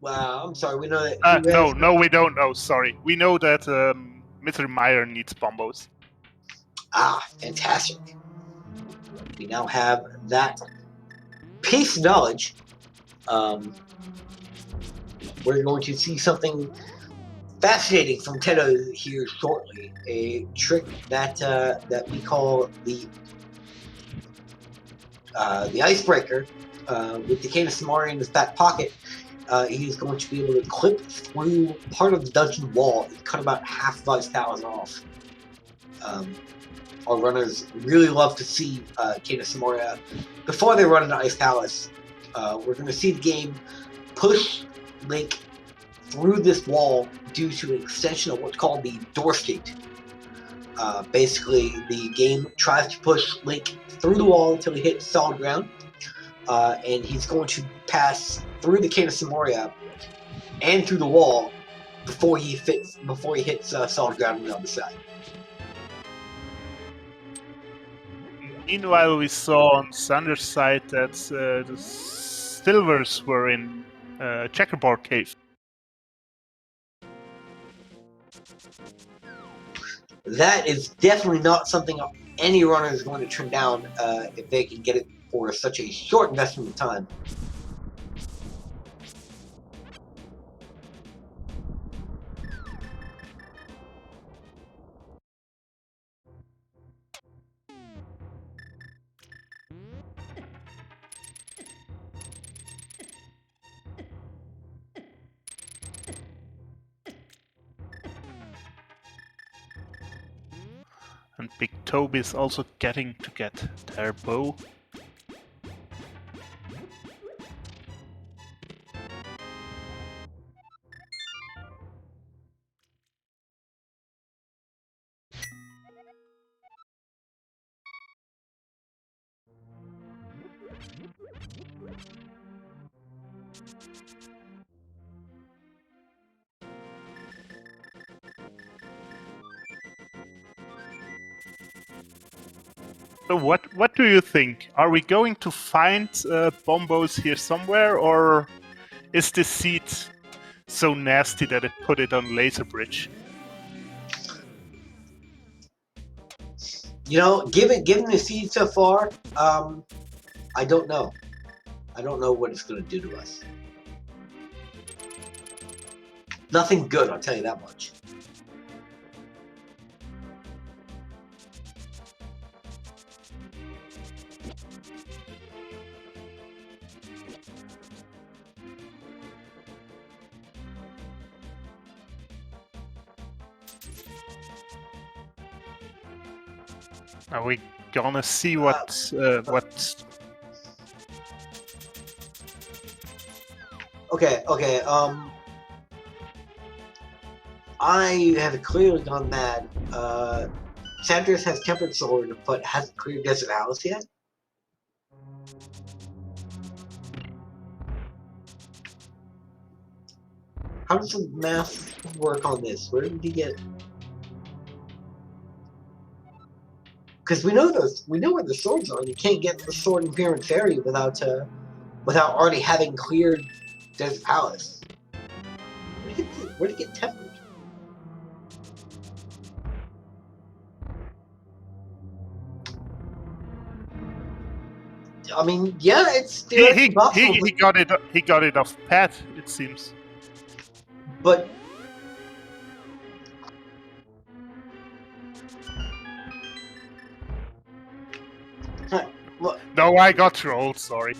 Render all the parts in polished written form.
Wow, I'm sorry. We know that. No, we don't know. Sorry, we know that Mr. Meyer needs bombos. Ah, fantastic. We now have that piece of knowledge. We're going to see something fascinating from Tedo here shortly. A trick that that we call the icebreaker. With the Canis Samari in his back pocket, he's going to be able to clip through part of the dungeon wall and cut about half of Ice Palace off. Our runners really love to see Canis Samari before they run into Ice Palace. We're going to see the game push Link through this wall due to an extension of what's called the door skate. Basically, the game tries to push Link through the wall until he hits solid ground, and he's going to pass through the Canis Moria and through the wall before he hits solid ground on the other side. Meanwhile, we saw on Sander's side that the Silvers were in Checkerboard Cave. That is definitely not something any runner is going to turn down if they can get it for such a short investment of time. And Big Toby is also getting to get their bow. So what do you think? Are we going to find bombos here somewhere, or is this seed so nasty that it put it on Laser Bridge? You know, given the seed so far, I don't know. I don't know what it's going to do to us. Nothing good, I'll tell you that much. Are we gonna see what? Okay. I have clearly gone mad. Sanders has Tempered Sword, but hasn't cleared Desert Alice yet. How does the math work on this? Where did he get? Because we know where the swords are, and you can't get the sword in Pyramid Fairy without already having cleared Desert Palace. Where did he get Tempered? I mean, yeah, it's theoretically possible. He got it. He got it off Pat, it seems. But look. No, I got trolled. Sorry.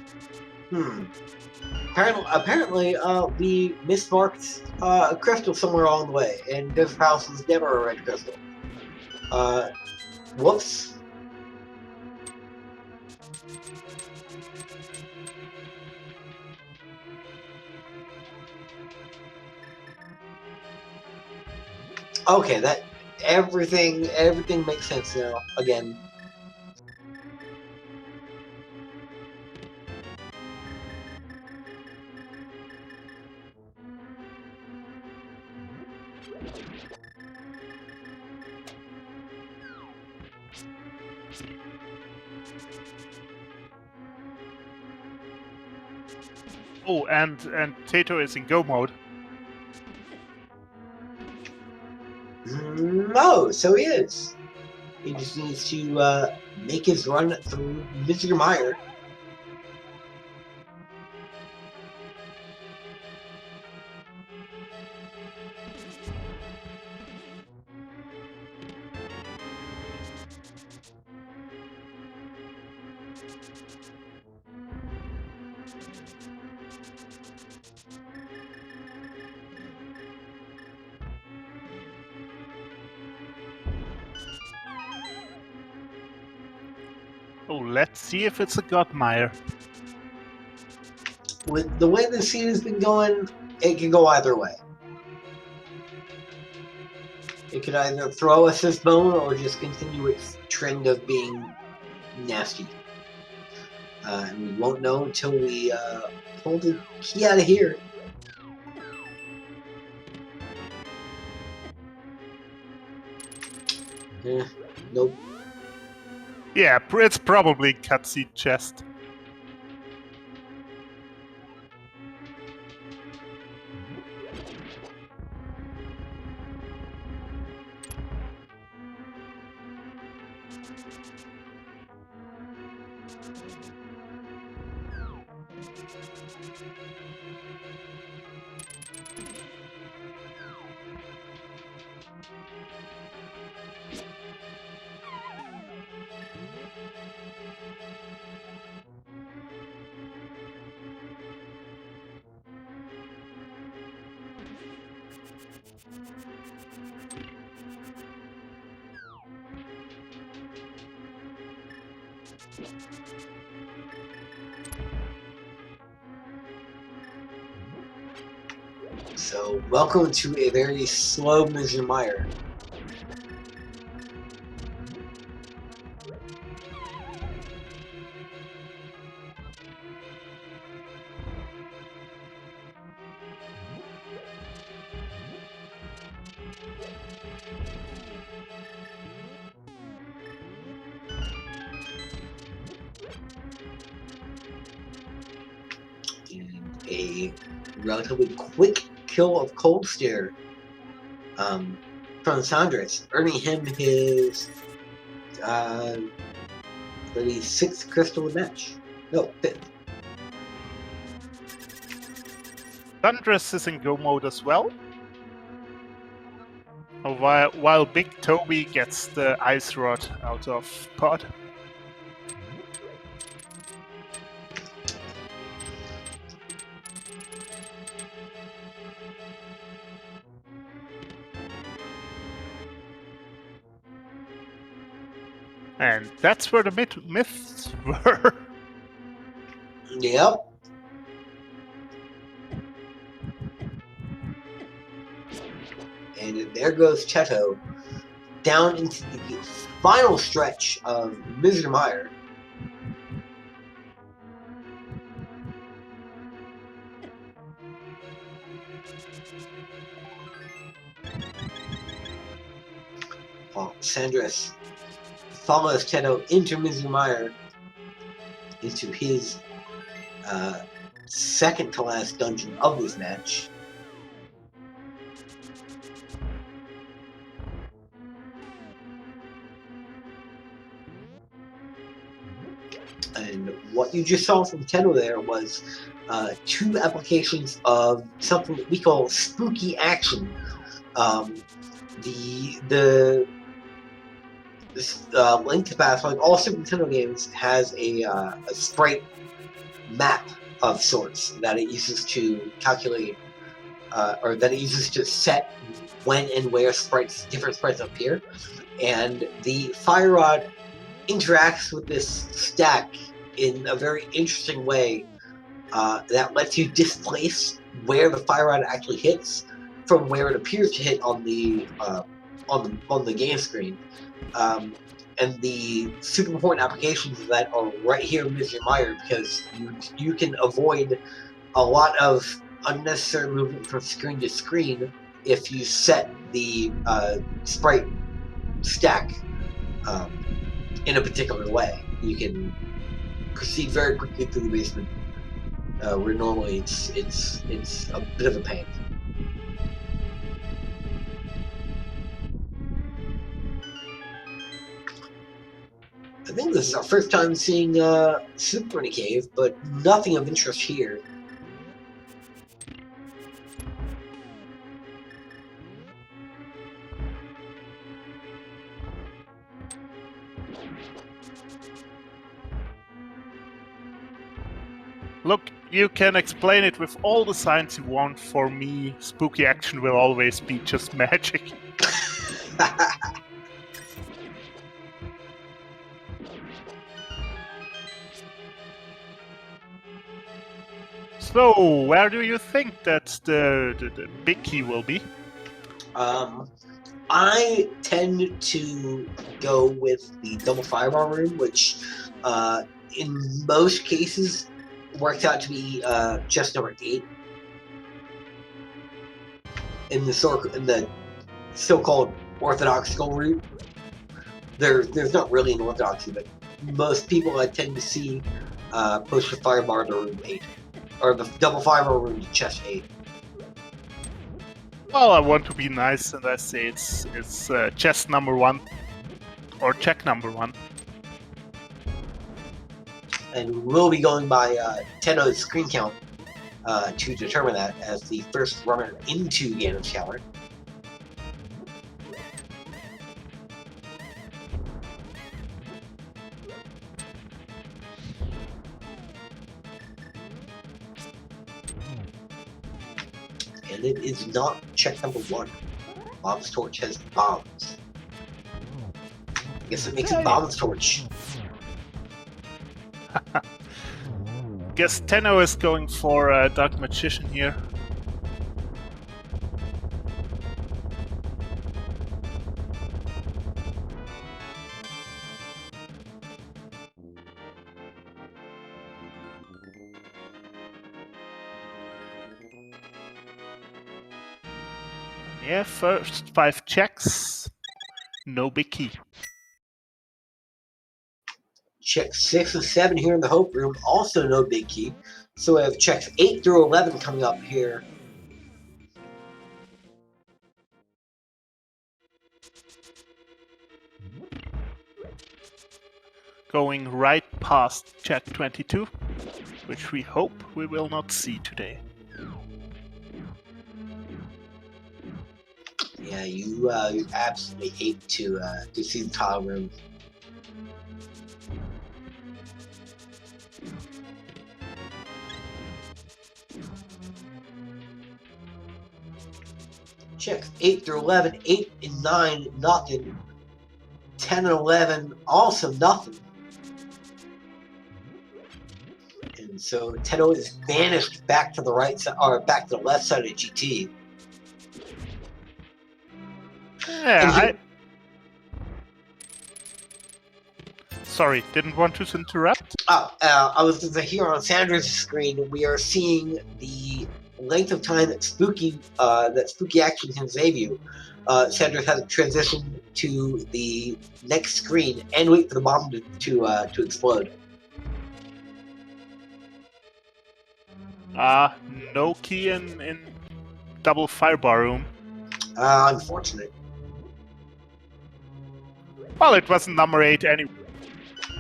Apparently, we mismarked a crystal somewhere along the way, and Desert Palace was never a red crystal. Whoops. Okay, that everything makes sense now. Again. Oh, and Tato is in go mode. No, so he is. He just needs to make his run through Mr. Meyer. Oh, let's see if it's a Godmire. With the way the scene has been going, it can go either way. It could either throw us this bone or just continue its trend of being nasty. And we won't know until we pull the key out of here. Nope. Yeah, it's probably cutscene chest. So, welcome to a very slow Mr. Meyer. And a relatively quick kill of Cold Stare from Sandras, earning him his 36th crystal match. No, 5th. Thundress is in go mode as well. While Big Toby gets the ice rod out of pod. And that's where the myths were. Yep. And there goes Cheto down into the final stretch of Mr. Meyer. While Sandras follows Cheto into Mr. Meyer into his second to last dungeon of this match. And what you just saw from Cheto there was two applications of something that we call spooky action. This Link to Past, like all Super Nintendo games, has a sprite map of sorts that it uses to calculate, or that it uses to set when and where different sprites appear. And the Fire Rod interacts with this stack in a very interesting way that lets you displace where the Fire Rod actually hits from where it appears to hit on the game screen. And the super important applications of that are right here in Mr. Meyer, because you can avoid a lot of unnecessary movement from screen to screen if you set the sprite stack in a particular way. You can proceed very quickly through the basement. where normally it's a bit of a pain. I think this is our first time seeing Super in a cave, but nothing of interest here. Look, you can explain it with all the science you want. For me, spooky action will always be just magic. So, where do you think that the big key will be? I tend to go with the double fireball room, which in most cases works out to be chest number 8 in the so-called orthodoxical route. There's not really an orthodoxy, but most people I tend to see push the fireball to room 8, or the double fireball room to chest 8. Well, I want to be nice and I say it's chest number 1 or check number 1. And we'll be going by Tenno's screen count to determine that as the first runner into Ganon's Tower. And it is not check number 1. Bob's Torch has bombs. I guess it makes it Bob's Torch. Guess Tenno is going for Dark Magician here. Yeah, first 5 checks, no big key. Check 6 and 7 here in the Hope Room, also no big key. So we have checks 8 through 11 coming up here. Going right past check 22, which we hope we will not see today. Yeah, you absolutely hate to see the tile room. Checks 8 through 11, 8 and 9, nothing. 10 and 11, also nothing. And so Tenno is vanished back to the right side, or back to the left side of GT. Yeah, Sorry, didn't want to interrupt. I was going to say here on Sandra's screen, we are seeing the length of time that spooky action can save you. Sandra has to transition to the next screen and wait for the bomb to explode. No key in double firebar room. Unfortunate. Well, it wasn't number 8 anyway.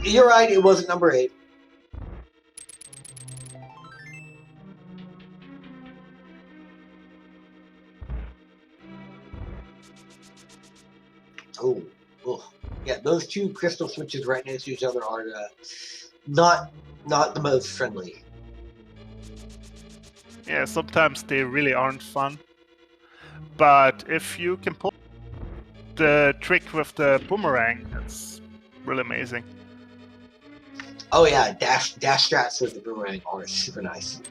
You're right, it wasn't number 8. Oh, yeah, those two crystal switches right next to each other are not the most friendly. Yeah, sometimes they really aren't fun. But if you can pull the trick with the boomerang, that's really amazing. Oh yeah, dash strats with the boomerang are super nice.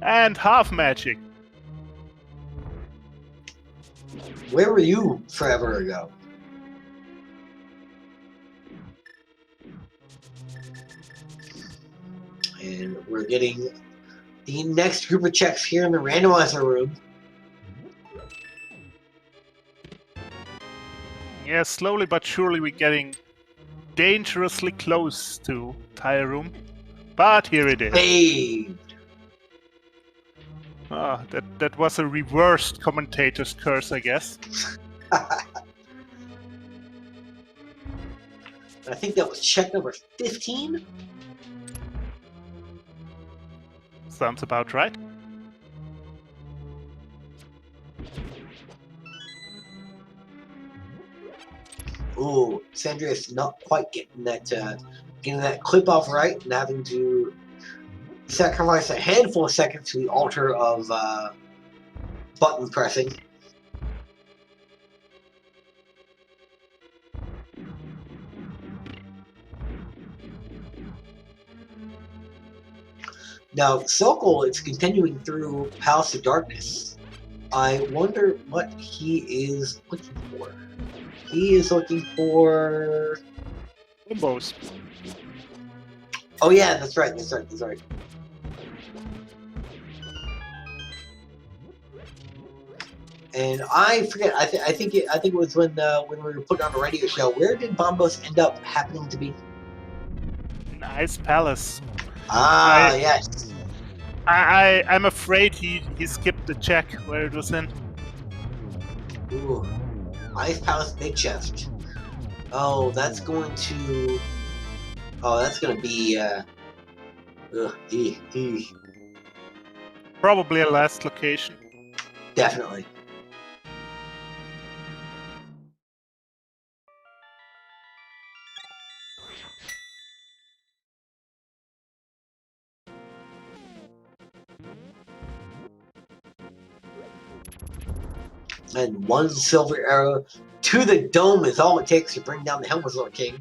And half magic. Where were you forever ago? And we're getting the next group of checks here in the randomizer room. Yeah, slowly but surely we're getting dangerously close to tire room. but here it is. Saved. Ah, that was a reversed commentator's curse, I guess. I think that was check number 15. Sounds about right. Ooh, Sandria's not quite getting that clip off right, and having to sacrifice a handful of seconds to the altar of button pressing. Now, Sokol is continuing through Palace of Darkness. I wonder what he is looking for. He is looking for... Bombos. Oh yeah, that's right. And I forget. I think it was when we were putting on a radio show. Where did Bombos end up happening to be? Nice palace. Yes. I'm afraid he skipped the check where it was in. Ooh, Ice Palace Big Chest. Oh, that's going to. Oh, that's going to be. Probably a last location. Definitely. And one silver arrow to the dome is all it takes to bring down the Helmets Lord King.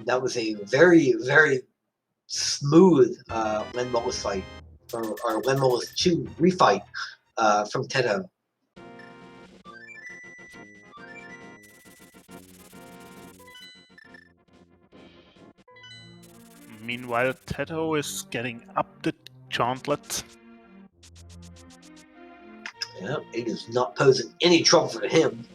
That was a very, very smooth Lenmolus fight, or Lenmolus 2 refight from Teto. Meanwhile, Teto is getting up the gauntlet. Yeah, it is not posing any trouble for him.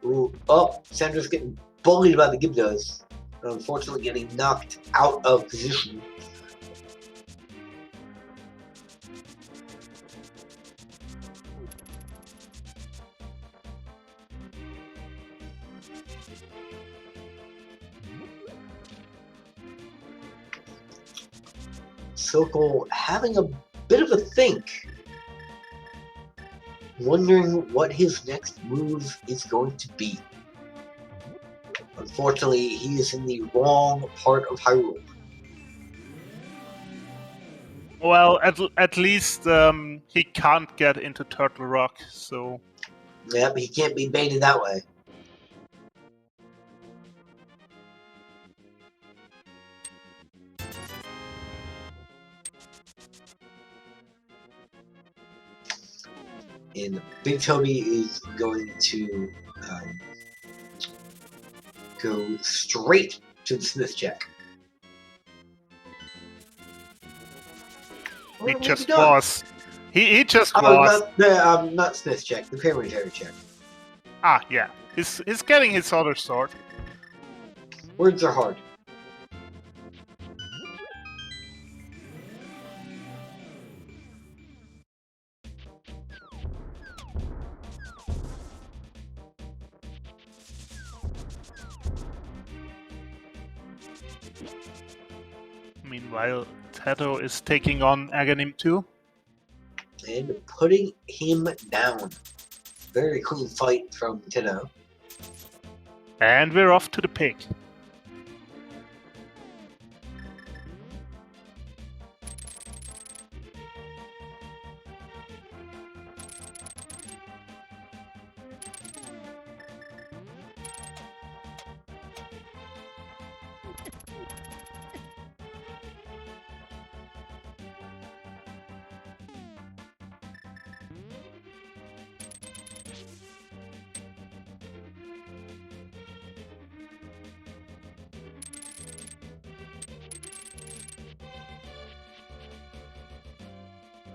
Ooh, oh, Sandra's getting bullied by the Gibdos. Unfortunately, getting knocked out of position. Sokol having a bit of a think, wondering what his next move is going to be. Unfortunately, he is in the wrong part of Hyrule. Well, at least he can't get into Turtle Rock, so... Yep, he can't be baited that way. And Big Toby is going to go straight to the Smith check. He just was. He just Oh, was. not Smith check, the Paramilitary check. Ah, yeah. He's getting his other sword. Words are hard. Meanwhile, Teto is taking on Aghanim 2. And putting him down. Very clean fight from Teto. And we're off to the pig.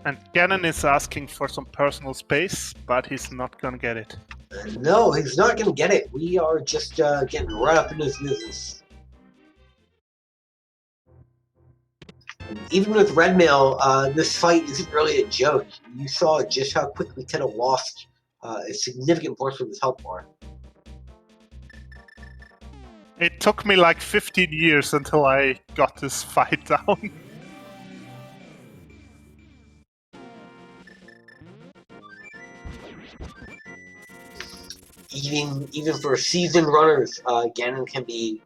And Ganon is asking for some personal space, but he's not gonna get it. No, he's not going to get it. We are just getting right up into his business. And even with Red Mail, this fight isn't really a joke. You saw just how quickly Teddo lost a significant portion of his health bar. It took me like 15 years until I got this fight down. Even for seasoned runners, Ganon can be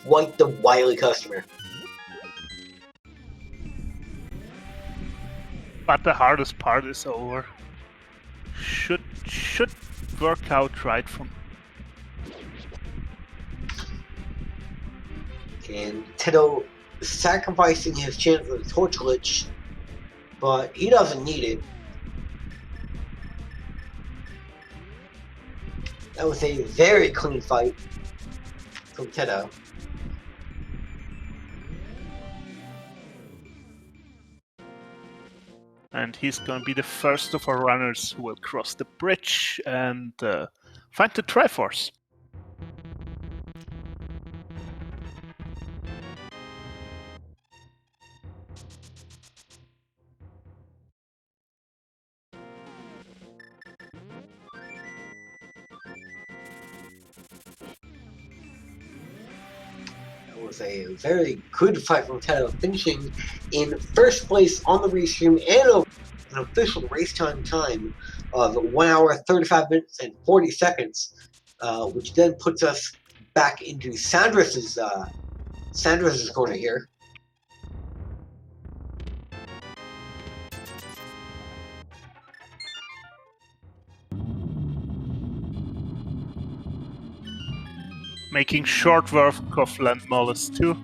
quite the wily customer. But the hardest part is over. Should work out right for me. And Teddo sacrificing his chance of the Torch Lich, but he doesn't need it. That was a very clean fight from Teddo. And he's gonna be the first of our runners who will cross the bridge and find the Triforce. Was a very good fight from Teddo, finishing in first place on the restream and an official race time of 1 hour, 35 minutes, and 40 seconds, which then puts us back into Sandra's corner here. Making short work of Land Mollis too.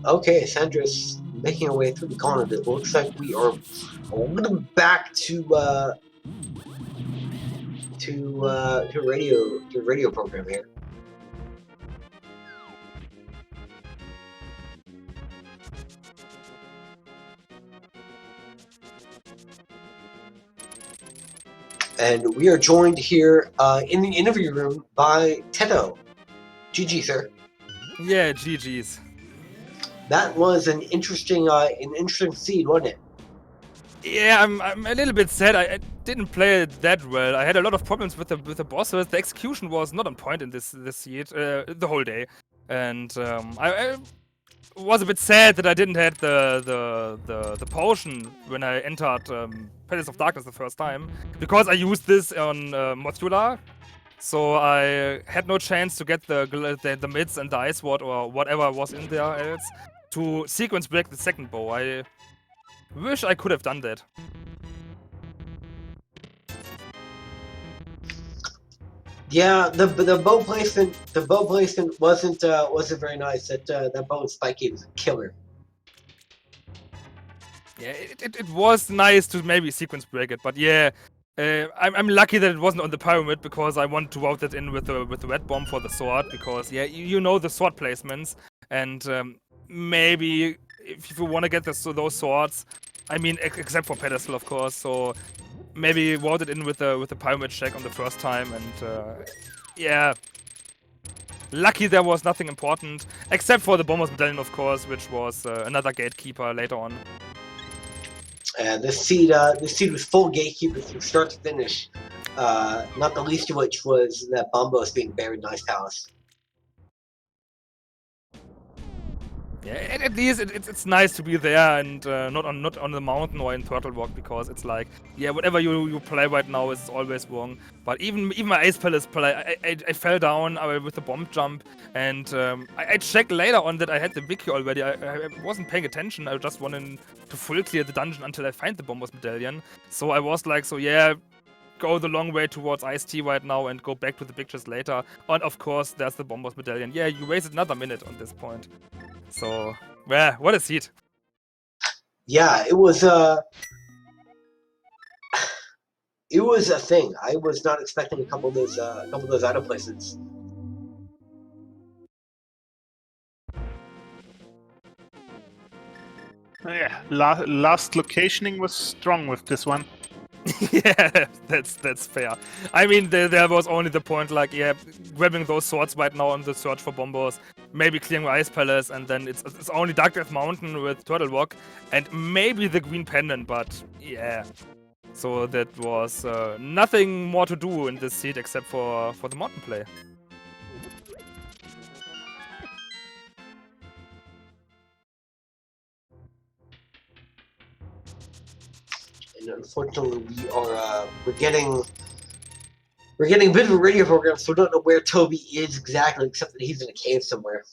Okay, Sandra's making her way through the corner. It looks like we are a little back to radio program here. And we are joined here in the interview room by Teddo. GG, sir. Yeah, GG's. That was an interesting seed, wasn't it? Yeah, I'm a little bit sad. I didn't play it that well. I had a lot of problems with the bosses. The execution was not on point in this seed the whole day, and I was a bit sad that I didn't have the potion when I entered Palace of Darkness the first time, because I used this on Mothula, so I had no chance to get the mids and the ice sword or whatever was in there else to sequence break the second bow. I wish I could have done that. Yeah, the bow placement wasn't very nice. That bow and spike game was a killer. Yeah, it was nice to maybe sequence break it, but yeah, I'm lucky that it wasn't on the pyramid, because I want to route it in with the red bomb for the sword, because yeah, you know the sword placements, and maybe if you want to get those swords, I mean, except for pedestal, of course, so maybe route it in with the pyramid check on the first time, and yeah, lucky there was nothing important, except for the Bomber's Medallion, of course, which was another gatekeeper later on. This seed was full gatekeepers from start to finish. Not the least of which was that Bombos being buried in Ice Palace. Yeah, at least it's nice to be there and not on the mountain or in Turtle Rock, because it's like, yeah, whatever you play right now is always wrong. But even my Ice Palace play, I fell down with the bomb jump, and I checked later on that I had the wiki already. I wasn't paying attention. I just wanted to full clear the dungeon until I find the Bomber's Medallion. So I was like, so yeah, go the long way towards Ice-T right now and go back to the pictures later. And of course, there's the Bomber's Medallion. Yeah, you wasted another minute on this point. So, yeah, what a seed. Yeah, it was a thing. I was not expecting a couple of those item placements. Yeah, last locationing was strong with this one. Yeah, that's fair. I mean, there was only the point, like, yeah, grabbing those swords right now on the search for bombos, maybe clearing Ice Palace, and then it's only Dark Death Mountain with Turtle Rock, and maybe the Green Pendant, but yeah. So that was nothing more to do in this seed except for the mountain play. And unfortunately, we're getting a bit of a radio program, so we don't know where Toby is exactly, except that he's in a cave somewhere.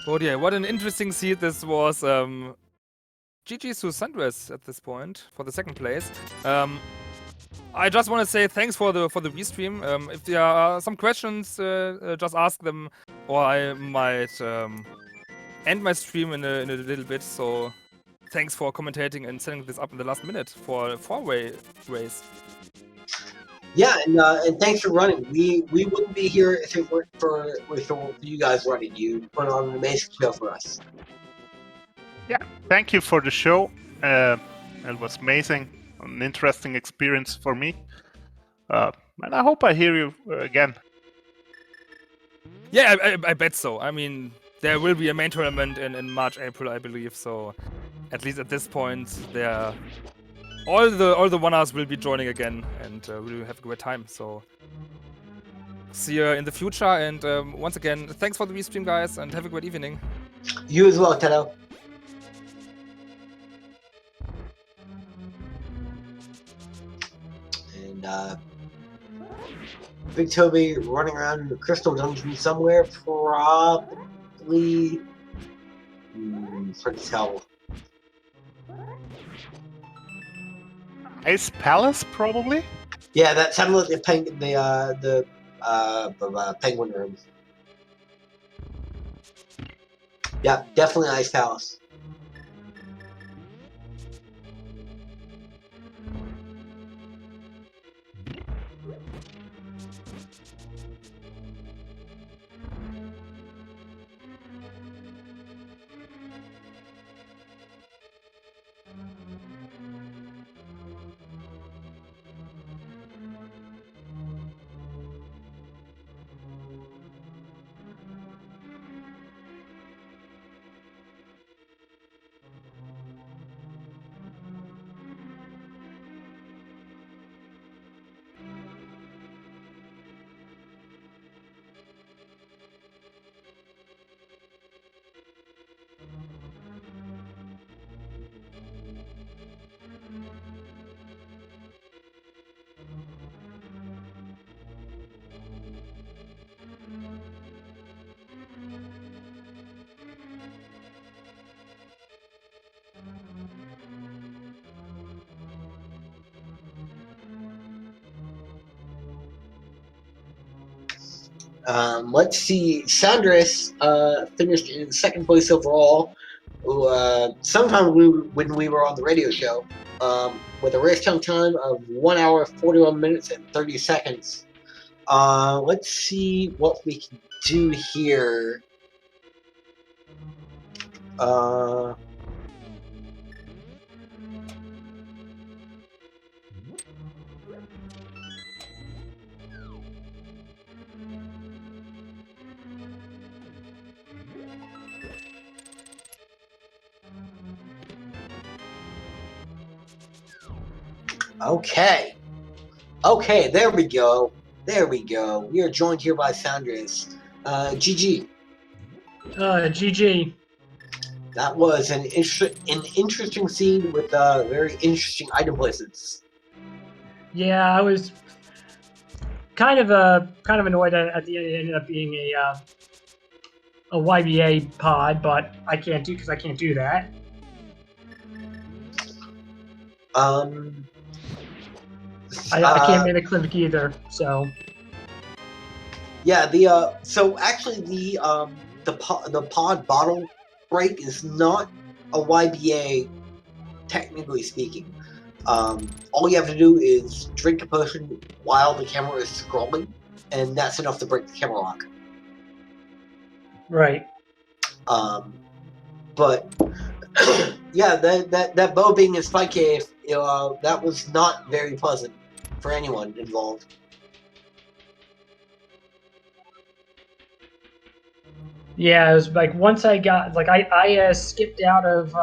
Oh dear, what an interesting seed this was. GG to Sundress at this point for the second place. I just want to say thanks for the restream. If there are some questions, just ask them, or I might end my stream in a little bit. So thanks for commentating and setting this up in the last minute for a 4-way race. Yeah, and thanks for running. We wouldn't be here if it weren't for you guys running. You put on an amazing show for us. Yeah, thank you for the show. It was amazing, an interesting experience for me. And I hope I hear you again. Yeah, I bet so. I mean, there will be a main tournament in March, April, I believe. So at least at this point, all the one-hours will be joining again, and we will have a great time. So see you in the future. And once again, thanks for the restream, guys, and have a great evening. You as well, Tedo. And Big Toby running around in the crystal dungeon somewhere, probably. Hard to tell. Ice Palace, probably? Yeah, that sounded like the penguin room. Yeah, definitely Ice Palace. Let's see. Sandris finished in second place overall. Sometime when we were on the radio show, with a race time of 1 hour, 41 minutes, and 30 seconds. Let's see what we can do here. Okay, there we go. We are joined here by Sandris. GG. GG. That was an interesting scene with very interesting item places. Yeah, I was kind of annoyed at the end. It ended up being a YBA pod, but I can't do that. I can't make a clinic either, so. Yeah, so actually the pod bottle break is not a YBA, technically speaking. All you have to do is drink a potion while the camera is scrolling, and that's enough to break the camera lock. Right. But yeah, that bow being in Spike Cave, that was not very pleasant for anyone involved. Yeah, it was like once I got like I skipped out of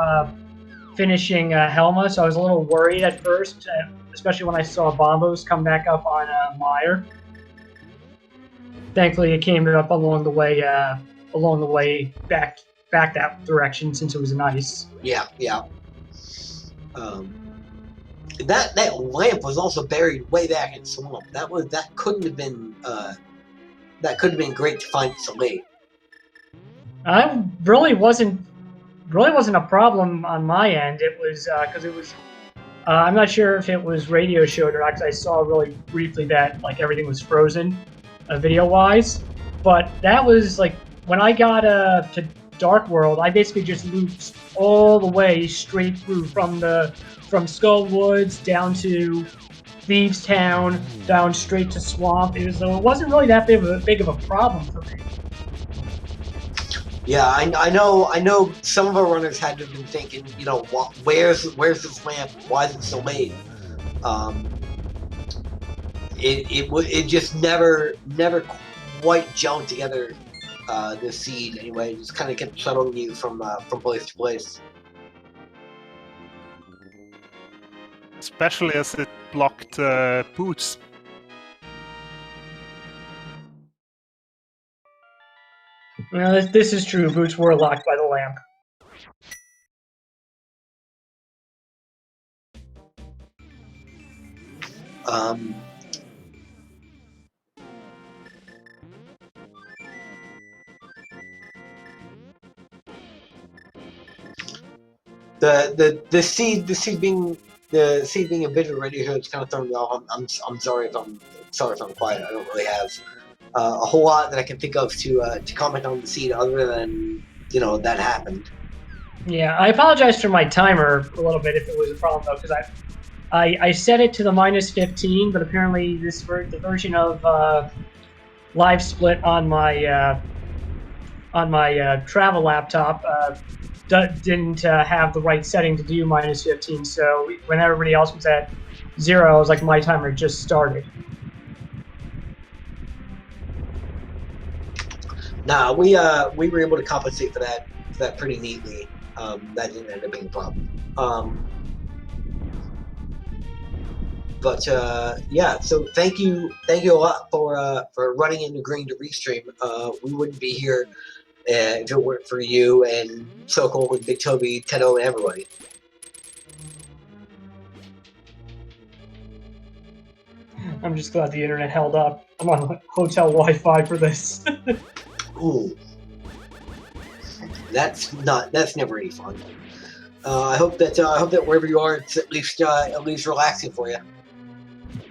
finishing Helma, so I was a little worried at first, especially when I saw Bombos come back up on Meyer. Thankfully, it came up along the way back that direction since it was nice. Yeah. That lamp was also buried way back in the swamp. That couldn't have been great to find so late. I really wasn't a problem on my end. It was because it was. I'm not sure if it was radio showed or not, because I saw really briefly that like everything was frozen, video wise. But that was like when I got to Dark World, I basically just looped all the way straight through from Skull Woods down to Thieves Town, down straight to Swamp. It wasn't really that big of a problem for me. Yeah, I know some of our runners had to have been thinking, where's this lamp? Why is it so late? It just never quite gelled together. This seed anyway, it just kind of kept shuttling you from place to place. Especially as it blocked boots. Well, this is true. Boots were locked by the lamp. The seed being a bit of a radio show, it's kind of throwing me off. I'm sorry if I'm quiet. I don't really have a whole lot that I can think of to comment on the seed other than that happened. Yeah, I apologize for my timer a little bit if it was a problem though, because I set it to the -15, but apparently the version of Live Split on my travel laptop didn't have the right setting to do -15. So when everybody else was at 0, I was like, my timer just started. Nah, we were able to compensate for that pretty neatly. That didn't end up being a problem. But yeah, so thank you a lot for running and agreeing to restream. We wouldn't be here if it weren't for you and Sokol and Big Toby, Tedo, and everybody. I'm just glad the internet held up. I'm on hotel Wi-Fi for this. Ooh, that's never any fun. I hope that wherever you are, it's at least relaxing for you.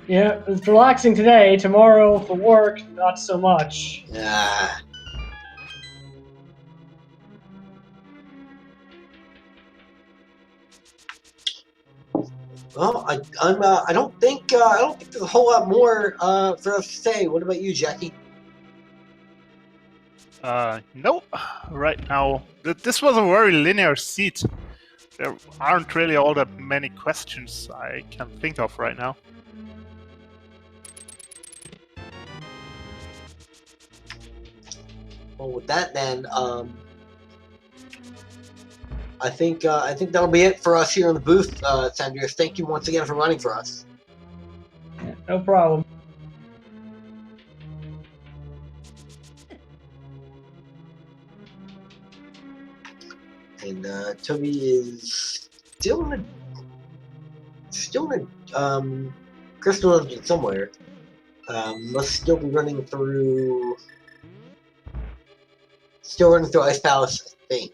Yeah, it's relaxing today. Tomorrow for work, not so much. Well, I don't think there's a whole lot more for us to say. What about you, Jackie? No, right now this was a very linear seat. There aren't really all that many questions I can think of right now. Well, with that then, I think that'll be it for us here in the booth, Sandrius. Thank you once again for running for us. No problem. And Toby is still in a crystal dungeon somewhere. Must still be running through Ice Palace, I think.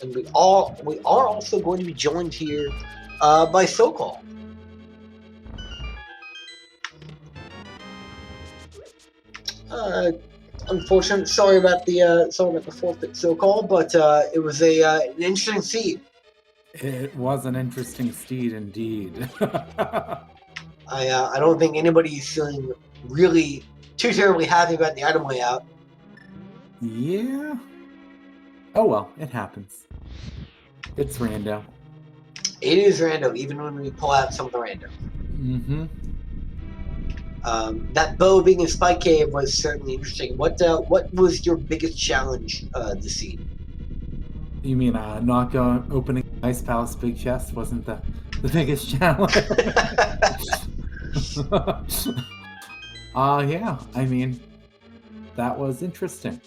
And we are also going to be joined here by Sokol. unfortunate. Sorry about the forfeit so-called, but it was an interesting seed. It was an interesting steed indeed. I don't think anybody's feeling really too terribly happy about the item layout. Yeah. Oh well, it happens. It's random. It is random, even when we pull out some of the random. Mm-hmm. That bow being in Spike Cave was certainly interesting. What was your biggest challenge this seed? You mean not going opening Ice Palace Big Chest wasn't the biggest challenge? Yeah. I mean, that was interesting.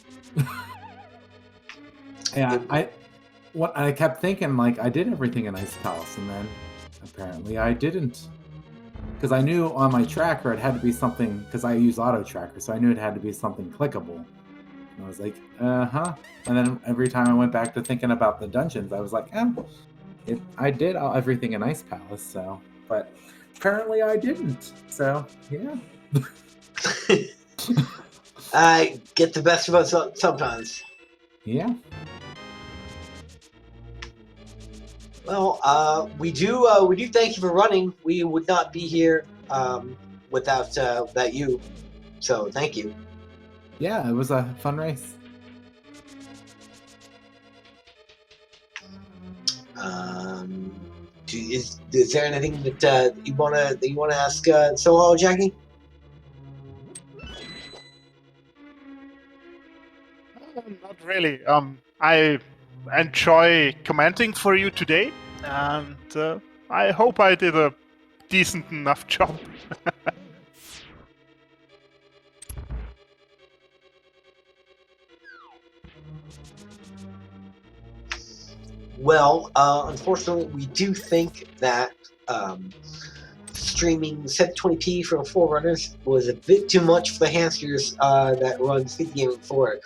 Yeah, I kept thinking like I did everything in Ice Palace, and then apparently I didn't, because I knew on my tracker it had to be something, because I use auto tracker, so I knew it had to be something clickable. And I was like, and then every time I went back to thinking about the dungeons, I was like, I did everything in Ice Palace, so, but apparently I didn't. So yeah. I get the best of us sometimes. Yeah. Well, we do thank you for running. We would not be here without you. So thank you. Yeah, it was a fun race. Is there anything that you wanna ask Solo, Jackie? Not really. I enjoy commenting for you today, and I hope I did a decent enough job. Well, unfortunately, we do think that streaming 720p from 4 runners was a bit too much for the hamsters that run Speed Gaming 4.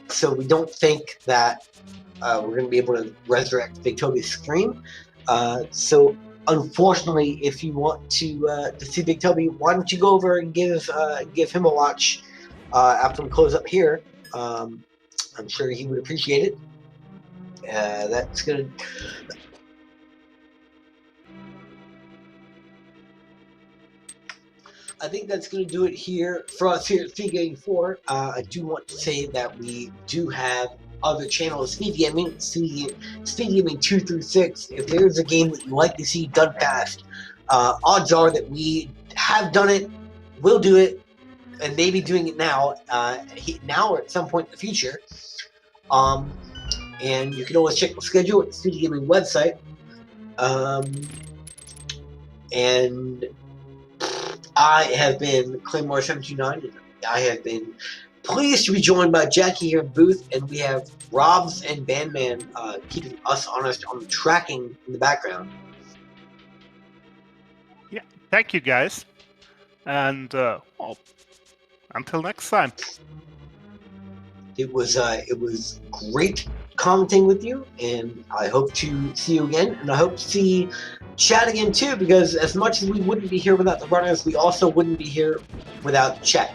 So we don't think that we're going to be able to resurrect Big Toby's stream. So unfortunately, if you want to see Big Toby, why don't you go over and give him a watch after we close up here? I'm sure he would appreciate it. That's gonna. I think that's going to do it here for us here at Speed Gaming 4. I do want to say that we do have other channels, Speed Gaming 2 through 6. If there's a game that you like to see done fast, odds are that we have done it, will do it, and maybe doing it now, or at some point in the future. And you can always check the schedule at the Speed Gaming website. And I have been Claymore729, and I have been pleased to be joined by Jackie here in the booth, and we have Robs and Bandman keeping us honest on the tracking in the background. Yeah, thank you guys, and well, until next time. It was great commenting with you, and I hope to see you again, and I hope to see chat again too, because as much as we wouldn't be here without the runners, we also wouldn't be here without chat.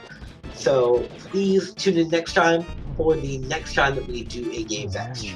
So please tune in next time for the next time that we do a Game Fast.